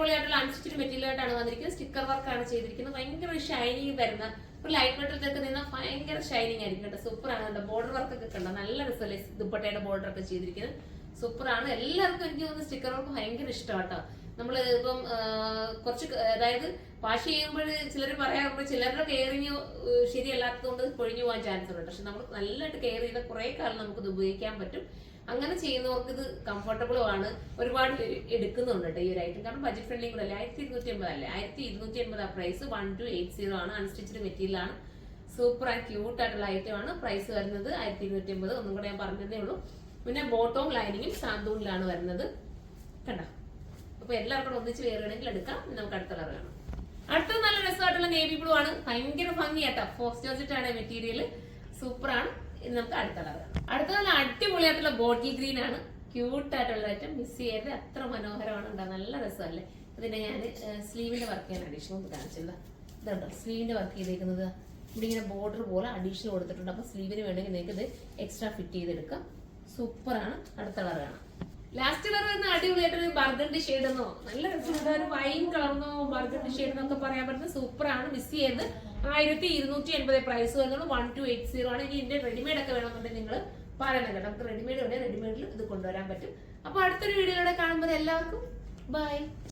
അടിപൊളിയായിട്ടുള്ള unstitched material ആയിട്ടാണ് വന്നിരിക്കുന്നത്. സ്റ്റിക്കർ വർക്കാണ് ചെയ്തിരിക്കുന്നത്. ഭയങ്കര ഷൈനിങ് തരുന്ന ഒരു ലൈറ്റ് വെയിറ്റിലൊക്കെ നിന്നാൽ ഭയങ്കര ഷൈനിങ് ആയിരിക്കും കേട്ടോ. സൂപ്പറാണ് കേട്ടോ. ബോർഡർ വർക്കൊക്കെ കണ്ടോ, നല്ല രസമല്ലേ ദുപ്പട്ടയുടെ ബോർഡർ ഒക്കെ ചെയ്തിരിക്കുന്നത്. സൂപ്പറാണ്. എല്ലാവർക്കും എനിക്ക് തോന്നുന്നു സ്റ്റിക്കർ വർക്ക് ഭയങ്കര ഇഷ്ടമാട്ടോ. നമ്മൾ ഇപ്പം കുറച്ച് അതായത് വാഷ് ചെയ്യുമ്പോൾ ചിലർ പറയാറുണ്ട് ചിലരുടെ കെയറിങ് ശരിയല്ലാത്തതുകൊണ്ട് പൊഴിഞ്ഞു പോകാൻ ചാൻസ് ഉണ്ട്. പക്ഷെ നമ്മൾ നല്ലതായിട്ട് കെയർ ചെയ്ത കുറെ കാലം നമുക്കിത് ഉപയോഗിക്കാൻ പറ്റും. അങ്ങനെ ചെയ്യുന്നവർക്ക് ഇത് കംഫർട്ടബിളും ആണ്. ഒരുപാട് എടുക്കുന്നുണ്ട് കേട്ടോ ഈ ഒരു ഐറ്റം. കാരണം ബഡ്ജറ്റ് ഫ്രണ്ട്ലി കൂടെ അല്ലേ. 1250 അല്ലേ, 1250 ആ പ്രൈസ്. 1280 ആണ്. അൺസ്റ്റിച്ച്ഡ് മെറ്റീരിയൽ ആണ്. സൂപ്പർ ആൻഡ് ക്യൂട്ട് ആയിട്ടുള്ള ഐറ്റം ആണ്. പ്രൈസ് വരുന്നത് 1250. ഒന്നും കൂടെ ഞാൻ പറഞ്ഞതേ ഉള്ളൂ. പിന്നെ ബോട്ടവും ലൈനിങ്ങും സാന്തൂണിലാണ് വരുന്നത് കണ്ടോ. അപ്പൊ എല്ലാവർക്കും ഒന്നിച്ച് വേറുകയാണെങ്കിൽ എടുക്കാം. നമുക്ക് അടുത്ത കളർ കാണാം. അടുത്തത് നല്ല രസമായിട്ടുള്ള നേവി ബ്ലൂ ആണ്. ഭയങ്കര ഭംഗിയാട്ടോ. ഫോസ്റ്റ് ജോർജറ്റ് ആണ് മെറ്റീരിയൽ. സൂപ്പറാണ്. ഇനി നമുക്ക് അടുത്ത കളർ കാണാം. അടുത്ത നല്ല അടിപൊളിയായിട്ടുള്ള ബോട്ടിൽ ഗ്രീൻ ആണ്. ക്യൂട്ട് ആയിട്ടുള്ള ഐറ്റം. മിസ് ചെയ്യരുത്. അത്ര മനോഹരമാണ് ഉണ്ടാ. നല്ല രസമല്ലേ. അതിനെ ഞാൻ സ്ലീവിന്റെ വർക്ക് ചെയ്യാൻ അഡീഷണൽ ഒന്ന് കാണിച്ചത് ഇതുണ്ടോ. സ്ലീവിന്റെ വർക്ക് ചെയ്തേക്കുന്നത് ഇവിടെ ഇങ്ങനെ ബോർഡർ പോലെ അഡീഷണൽ കൊടുത്തിട്ടുണ്ട്. അപ്പൊ സ്ലീവിന് വേണമെങ്കിൽ നിങ്ങൾക്ക് ഇത് എക്സ്ട്രാ ഫിറ്റ് ചെയ്തെടുക്കാം. സൂപ്പറാണ്. അടുത്ത കളർ കാണാം. ലാസ്റ്റ് കളർ വരുന്ന അടിപൊളിയായിട്ടൊരു ബർഗണ്ടി ഷെയ്ഡ് എന്നോ നല്ല രസമുള്ള ഒരു വൈൻ കളർന്നോ ബർഗണ്ടി ഷെയ്ഡ് എന്നൊക്കെ പറയാൻ പറ്റുന്ന സൂപ്പറാണ്. മിസ് ചെയ്ത് 1280 പ്രൈസ് വരുന്നത്. 1280 ആണ്. ഇനി ഇതിന്റെ റെഡിമെയ്ഡ് ഒക്കെ വേണമെന്നുണ്ടെങ്കിൽ നിങ്ങൾ പറയണം കേട്ടോ. നമുക്ക് റെഡിമെയ്ഡ് ഉണ്ട്. റെഡിമെയ്ഡിൽ ഇത് കൊണ്ടുവരാൻ പറ്റും. അപ്പൊ അടുത്തൊരു വീഡിയോയിലൂടെ കാണുമ്പോൾ എല്ലാവർക്കും ബൈ.